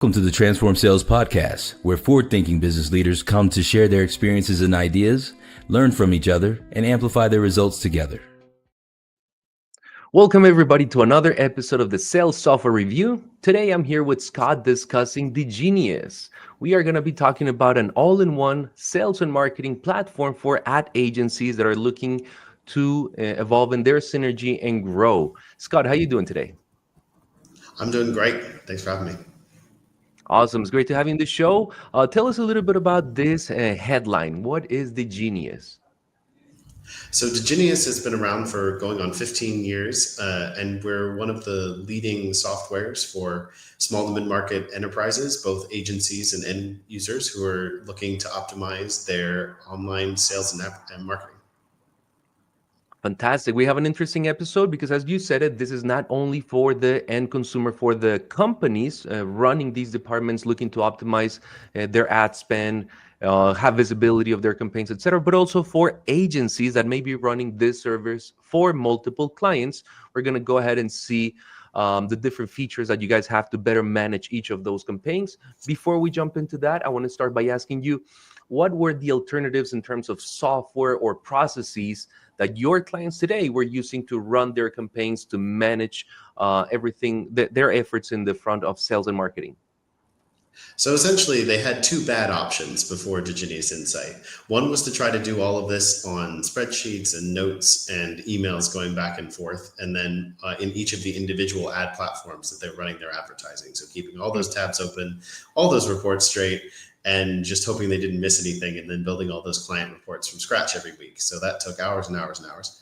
Welcome to the Transform Sales Podcast, where forward-thinking business leaders come to share their experiences and ideas, learn from each other, and amplify their results together. Welcome everybody to another episode of the Sales Software Review. Today I'm here with Scott discussing Diginius. We are going to be talking about an all-in-one sales and marketing platform for ad agencies that are looking to evolve in their synergy and grow. Scott, how are you doing today? I'm doing great. Thanks for having me. Awesome. It's great to have you in the show. Tell us a little bit about this headline. What is Diginius? So Diginius has been around for going on 15 years, and we're one of the leading softwares for small to mid-market enterprises, both agencies and end users who are looking to optimize their online sales and marketing. Fantastic. We have an interesting episode because, as you said it, this is not only for the end consumer, for the companies running these departments looking to optimize their ad spend, have visibility of their campaigns, etc., but also for agencies that may be running this service for multiple clients. We're going to go ahead and see the different features that you guys have to better manage each of those campaigns. Before we jump into that, I want to start by asking you, what were the alternatives in terms of software or processes that your clients today were using to run their campaigns, to manage everything, their efforts in the front of sales and marketing? So essentially, they had two bad options before Diginius Insight. One was to try to do all of this on spreadsheets and notes and emails going back and forth, and then in each of the individual ad platforms that they're running their advertising. So keeping all those tabs open, all those reports straight, and just hoping they didn't miss anything, and then building all those client reports from scratch every week. So that took hours and hours and hours.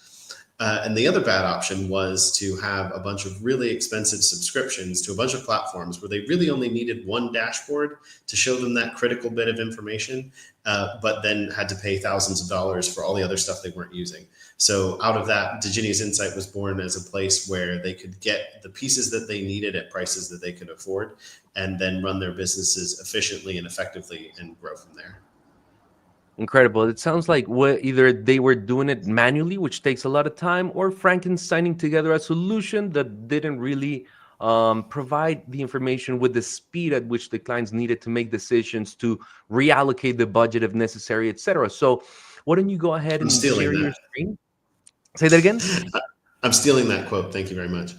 And the other bad option was to have a bunch of really expensive subscriptions to a bunch of platforms where they really only needed one dashboard to show them that critical bit of information, but then had to pay thousands of dollars for all the other stuff they weren't using. So out of that, Diginius Insight was born as a place where they could get the pieces that they needed at prices that they could afford, and then run their businesses efficiently and effectively and grow from there. Incredible. It sounds like either they were doing it manually, which takes a lot of time, or Frankensteining together a solution that didn't really provide the information with the speed at which the clients needed to make decisions, to reallocate the budget if necessary, etc. So why don't you go ahead and share your screen? Say that again? I'm stealing that quote. Thank you very much.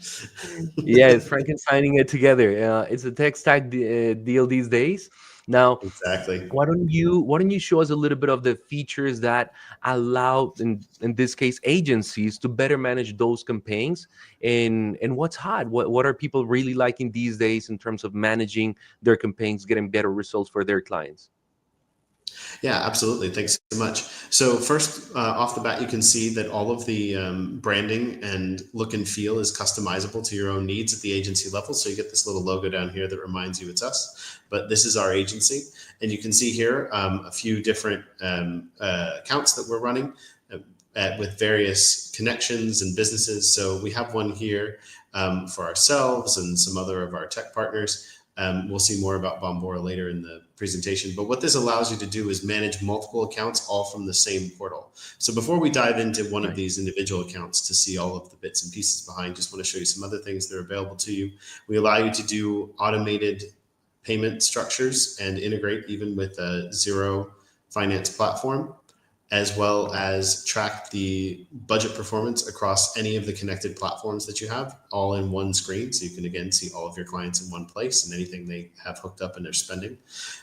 Yes, Frankensteining it together. It's a tech stack deal these days. Now, exactly. Why don't you show us a little bit of the features that allow, in this case, agencies to better manage those campaigns, and what's hot? What are people really liking these days in terms of managing their campaigns, getting better results for their clients? Yeah, absolutely. Thanks so much. So first, off the bat, you can see that all of the branding and look and feel is customizable to your own needs at the agency level. So you get this little logo down here that reminds you it's us, but this is our agency. And you can see here a few different accounts that we're running with various connections and businesses. So we have one here for ourselves and some other of our tech partners. We'll see more about Bombora later in the presentation. But what this allows you to do is manage multiple accounts all from the same portal. So before we dive into one of these individual accounts to see all of the bits and pieces behind, just want to show you some other things that are available to you. We allow you to do automated payment structures and integrate even with a Xero finance platform, as well as track the budget performance across any of the connected platforms that you have, all in one screen. So you can, again, see all of your clients in one place and anything they have hooked up in their spending.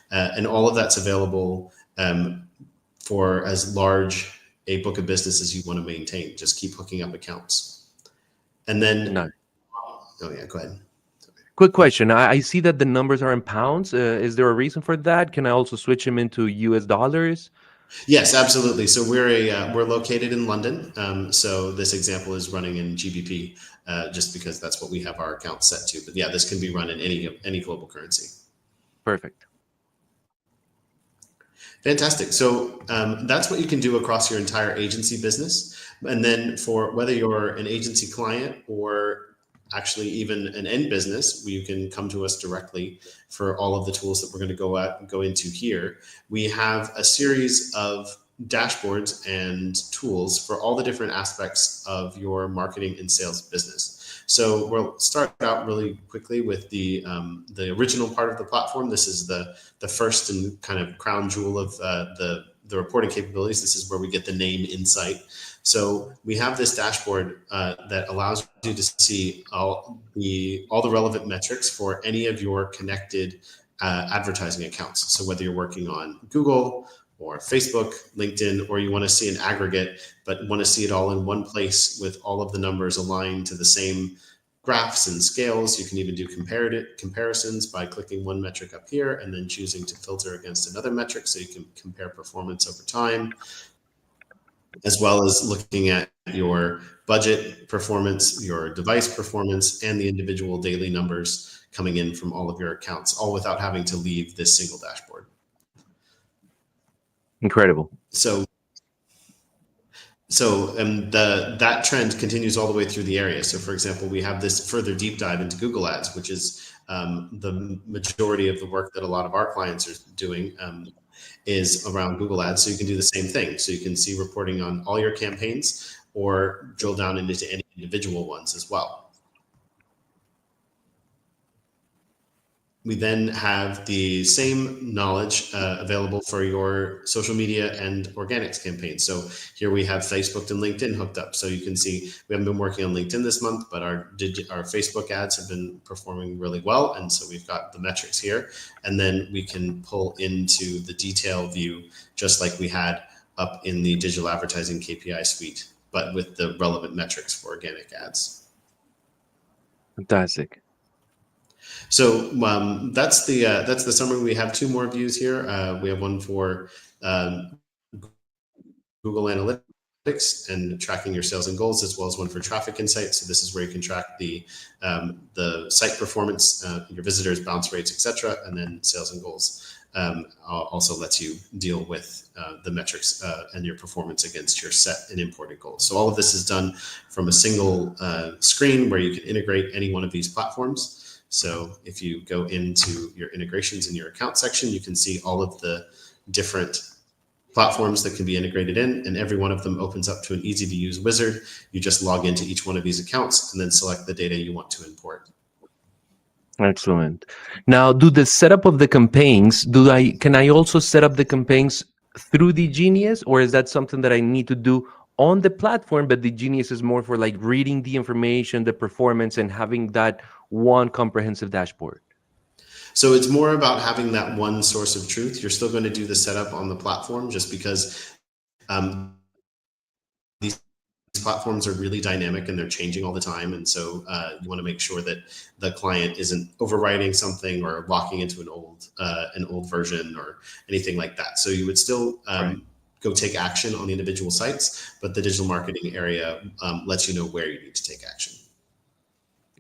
And all of that's available for as large a book of business as you want to maintain. Just keep hooking up accounts. And then, oh yeah, go ahead. Quick question. I see that the numbers are in pounds. Is there a reason for that? Can I also switch them into US dollars? Yes, absolutely. So we're located in London. So this example is running in GBP, just because that's what we have our account set to. But yeah, this can be run in any global currency. Perfect. Fantastic. So that's what you can do across your entire agency business. And then for whether you're an agency client or actually even an end business, where you can come to us directly for all of the tools that we're going to go into here. We have a series of dashboards and tools for all the different aspects of your marketing and sales business. So we'll start out really quickly with the original part of the platform. This is the first and kind of crown jewel of the reporting capabilities. This is where we get the name insight. So we have this dashboard that allows you to see all the relevant metrics for any of your connected advertising accounts. So whether you're working on Google or Facebook, LinkedIn, or you want to see an aggregate, but want to see it all in one place with all of the numbers aligned to the same graphs and scales. You can even do comparisons by clicking one metric up here and then choosing to filter against another metric so you can compare performance over time, as well as looking at your budget performance, your device performance, and the individual daily numbers coming in from all of your accounts, all without having to leave this single dashboard. Incredible. So that trend continues all the way through the area. So for example, we have this further deep dive into Google Ads, which is the majority of the work that a lot of our clients are doing is around Google Ads. So you can do the same thing. So you can see reporting on all your campaigns or drill down into any individual ones as well. We then have the same knowledge available for your social media and organics campaigns. So here we have Facebook and LinkedIn hooked up. So you can see we haven't been working on LinkedIn this month, but our Facebook ads have been performing really well. And so we've got the metrics here. And then we can pull into the detail view, just like we had up in the digital advertising KPI suite, but with the relevant metrics for organic ads. Fantastic. So that's the summary. We have two more views here. We have one for Google Analytics and tracking your sales and goals, as well as one for traffic insights. So this is where you can track the site performance, your visitors, bounce rates, etc., and then sales and goals. Also lets you deal with the metrics and your performance against your set and imported goals. So all of this is done from a single screen where you can integrate any one of these platforms. So if you go into your integrations in your account section, you can see all of the different platforms that can be integrated in, and every one of them opens up to an easy to use wizard. You just log into each one of these accounts and then select the data you want to import. Excellent. Now, do the setup of the campaigns, can I also set up the campaigns through Diginius, or is that something that I need to do on the platform, but Diginius is more for like reading the information, the performance, and having that one comprehensive dashboard? So it's more about having that one source of truth. You're still going to do the setup on the platform just because these platforms are really dynamic and they're changing all the time. And so you want to make sure that the client isn't overwriting something or locking into an old version or anything like that. So you would still go take action on the individual sites, but the digital marketing area lets you know where you need to take action.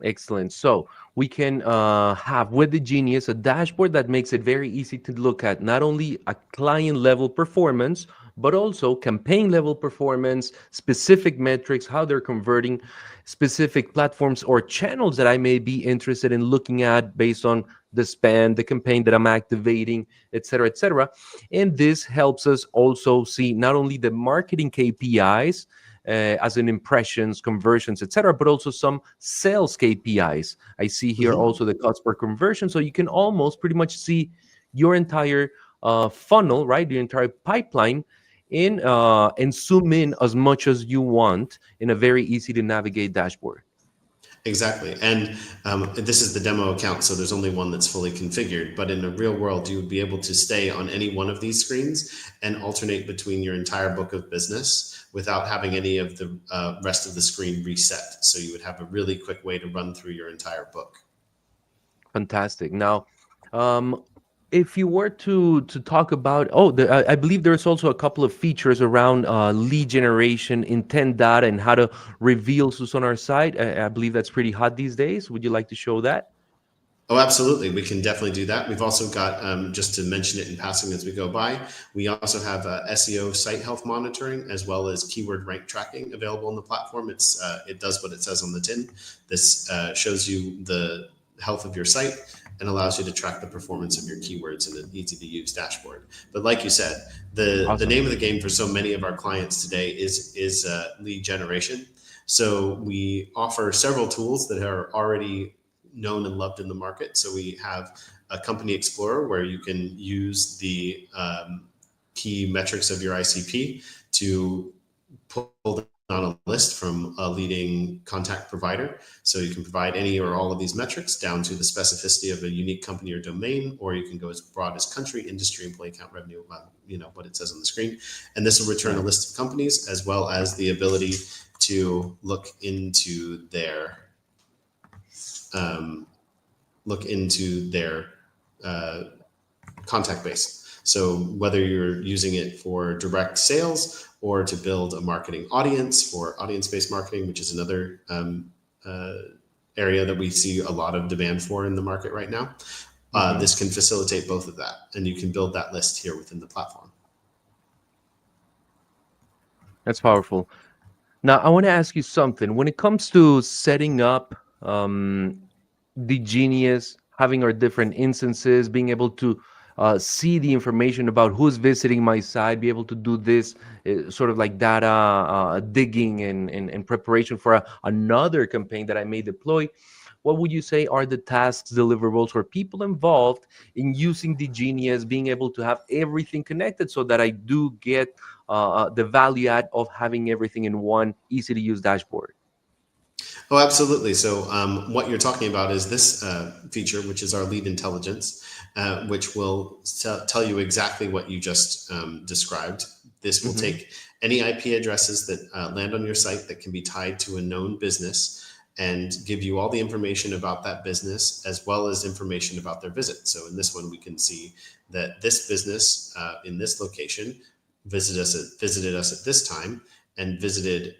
Excellent. So we can have with Diginius a dashboard that makes it very easy to look at not only a client level performance, but also campaign level performance, specific metrics, how they're converting, specific platforms or channels that I may be interested in looking at based on the spend, the campaign that I'm activating, et cetera, et cetera. And this helps us also see not only the marketing KPIs, as in impressions, conversions, etc., but also some sales KPIs. I see here also the cost per conversion. So you can almost pretty much see your entire funnel, right? Your entire pipeline and zoom in as much as you want in a very easy to navigate dashboard. Exactly. And this is the demo account, so there's only one that's fully configured. But in the real world, you would be able to stay on any one of these screens and alternate between your entire book of business without having any of the rest of the screen reset. So you would have a really quick way to run through your entire book. Fantastic. Now, if you were to talk about, I believe there's also a couple of features around lead generation, intent data, and how to reveal who's on our site. I believe that's pretty hot these days. Would you like to show that? Oh, absolutely. We can definitely do that. We've also got, just to mention it in passing as we go by, we also have SEO site health monitoring as well as keyword rank tracking available on the platform. It does what it says on the tin. This shows you the health of your site and allows you to track the performance of your keywords in an easy to use dashboard. But like you said, the name of the game for so many of our clients today is lead generation. So we offer several tools that are already known and loved in the market. So we have a company explorer where you can use the key metrics of your ICP to pull down a list from a leading contact provider. So you can provide any or all of these metrics down to the specificity of a unique company or domain, or you can go as broad as country, industry, employee count, revenue, what it says on the screen. And this will return a list of companies as well as the ability to look into their contact base. So whether you're using it for direct sales or to build a marketing audience for audience-based marketing, which is another area that we see a lot of demand for in the market right now, this can facilitate both of that. And you can build that list here within the platform. That's powerful. Now, I want to ask you something. When it comes to setting up Diginius, having our different instances, being able to see the information about who's visiting my site, be able to do this sort of like data digging and preparation for another campaign that I may deploy. What would you say are the tasks, deliverables, or people involved in using Diginius, being able to have everything connected so that I do get the value add of having everything in one easy to use dashboard? Oh, absolutely. So what you're talking about is this feature, which is our lead intelligence, which will tell you exactly what you just described. This will take any IP addresses that land on your site that can be tied to a known business and give you all the information about that business as well as information about their visit. So in this one, we can see that this business in this location visited us at this time and visited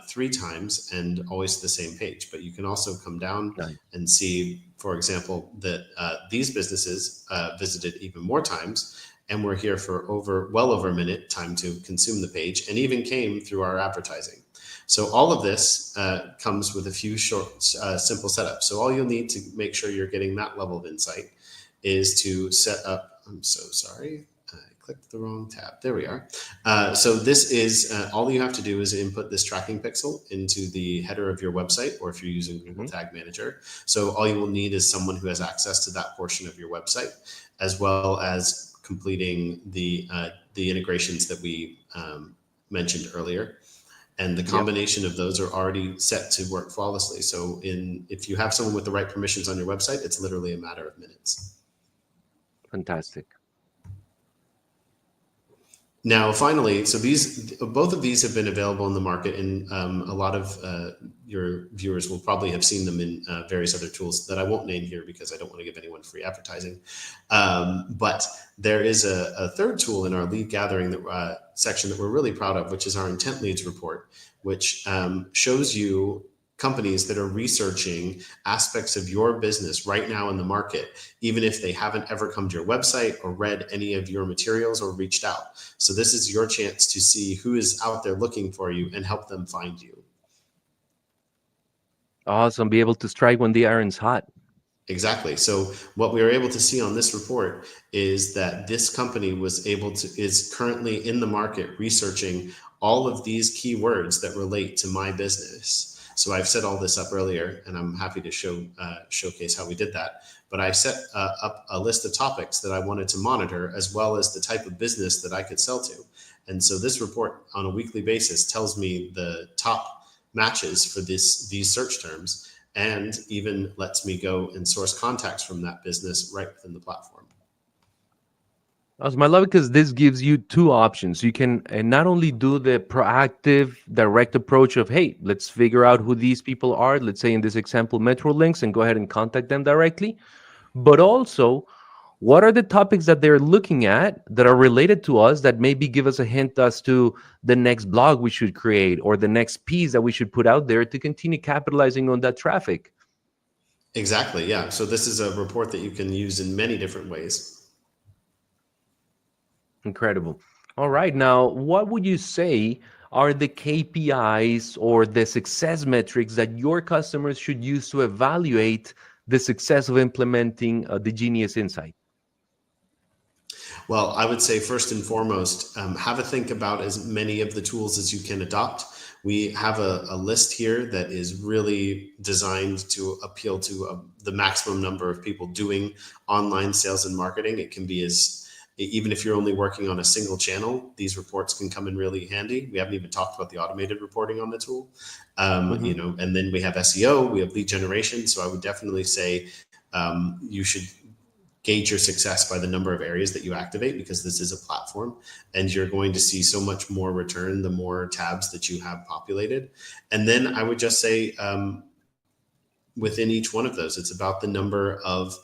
3 times and always to the same page. But you can also come down and see, for example, that these businesses visited even more times and were here for well over a minute time to consume the page and even came through our advertising. So all of this comes with a few short, simple setups. So all you'll need to make sure you're getting that level of insight is to set up, I'm so sorry, I clicked the wrong tab. There we are. So this is, all you have to do is input this tracking pixel into the header of your website, or if you're using Google Tag Manager. So all you will need is someone who has access to that portion of your website, as well as completing the integrations that we mentioned earlier. And the combination of those are already set to work flawlessly. So if you have someone with the right permissions on your website, it's literally a matter of minutes. Fantastic. Now, finally, so both of these have been available in the market, and a lot of your viewers will probably have seen them in various other tools that I won't name here because I don't want to give anyone free advertising. But there is a third tool in our lead gathering section that we're really proud of, which is our intent leads report, which shows you companies that are researching aspects of your business right now in the market, even if they haven't ever come to your website or read any of your materials or reached out. So this is your chance to see who is out there looking for you and help them find you. Awesome. Be able to strike when the iron's hot. Exactly. So what we were able to see on this report is that this company is currently in the market researching all of these keywords that relate to my business. So I've set all this up earlier, and I'm happy to showcase how we did that. But I set up a list of topics that I wanted to monitor, as well as the type of business that I could sell to. And so this report on a weekly basis tells me the top matches for these search terms, and even lets me go and source contacts from that business right within the platform. Awesome. I love it because this gives you 2 options. You can not only do the proactive, direct approach of, hey, let's figure out who these people are, let's say in this example, Metrolinks, and go ahead and contact them directly. But also, what are the topics that they're looking at that are related to us that maybe give us a hint as to the next blog we should create or the next piece that we should put out there to continue capitalizing on that traffic? Exactly. Yeah. So this is a report that you can use in many different ways. Incredible. All right. Now, what would you say are the KPIs or the success metrics that your customers should use to evaluate the success of implementing the Diginius Insight? Well, I would say first and foremost, have a think about as many of the tools as you can adopt. We have a list here that is really designed to appeal to the maximum number of people doing online sales and marketing. It can be even if you're only working on a single channel, these reports can come in really handy. We haven't even talked about the automated reporting on the tool. And then we have SEO, we have lead generation. So I would definitely say you should gauge your success by the number of areas that you activate, because this is a platform and you're going to see so much more return the more tabs that you have populated. And then I would just say within each one of those, it's about the number of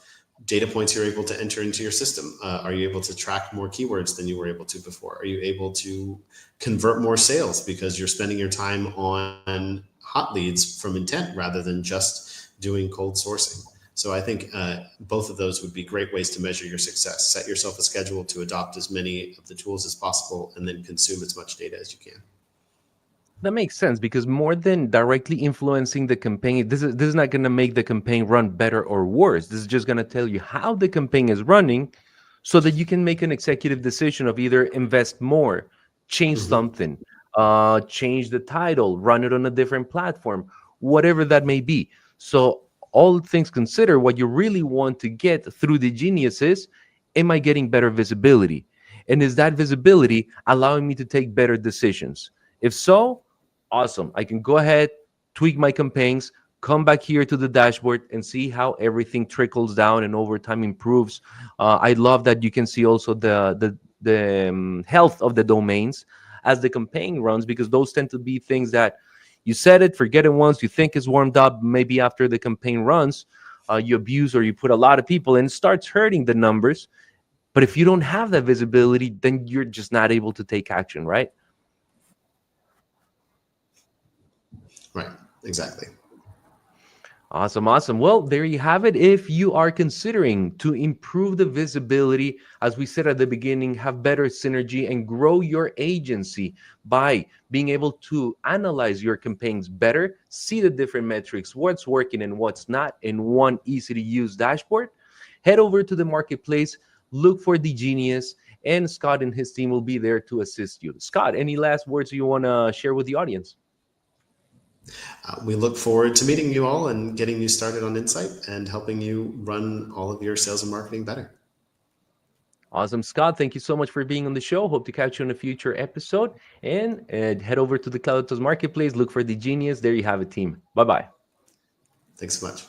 data points you're able to enter into your system. Are you able to track more keywords than you were able to before? Are you able to convert more sales because you're spending your time on hot leads from intent rather than just doing cold sourcing? So I think both of those would be great ways to measure your success. Set yourself a schedule to adopt as many of the tools as possible and then consume as much data as you can. That makes sense, because more than directly influencing the campaign, this is not going to make the campaign run better or worse. This is just going to tell you how the campaign is running so that you can make an executive decision of either invest more, change something, change the title, run it on a different platform, whatever that may be. So all things considered, what you really want to get through Diginius is, am I getting better visibility? And is that visibility allowing me to take better decisions? If so, awesome. I can go ahead, tweak my campaigns, come back here to the dashboard and see how everything trickles down and over time improves. I love that you can see also the health of the domains as the campaign runs, because those tend to be things that you set it, forget it once, you think it's warmed up, maybe after the campaign runs, you abuse or you put a lot of people and it starts hurting the numbers. But if you don't have that visibility, then you're just not able to take action, right? Right, exactly. Awesome. Well, there you have it. If you are considering to improve the visibility, as we said at the beginning, have better synergy and grow your agency by being able to analyze your campaigns better, see the different metrics, what's working and what's not in one easy to use dashboard, head over to the marketplace, look for Diginius, and Scott and his team will be there to assist you. Scott, any last words you want to share with the audience? We look forward to meeting you all and getting you started on Insight and helping you run all of your sales and marketing better. Awesome, Scott. Thank you so much for being on the show. Hope to catch you on a future episode. And head over to the Cloud Marketplace. Look for Diginius. There you have it, team. Bye-bye. Thanks so much.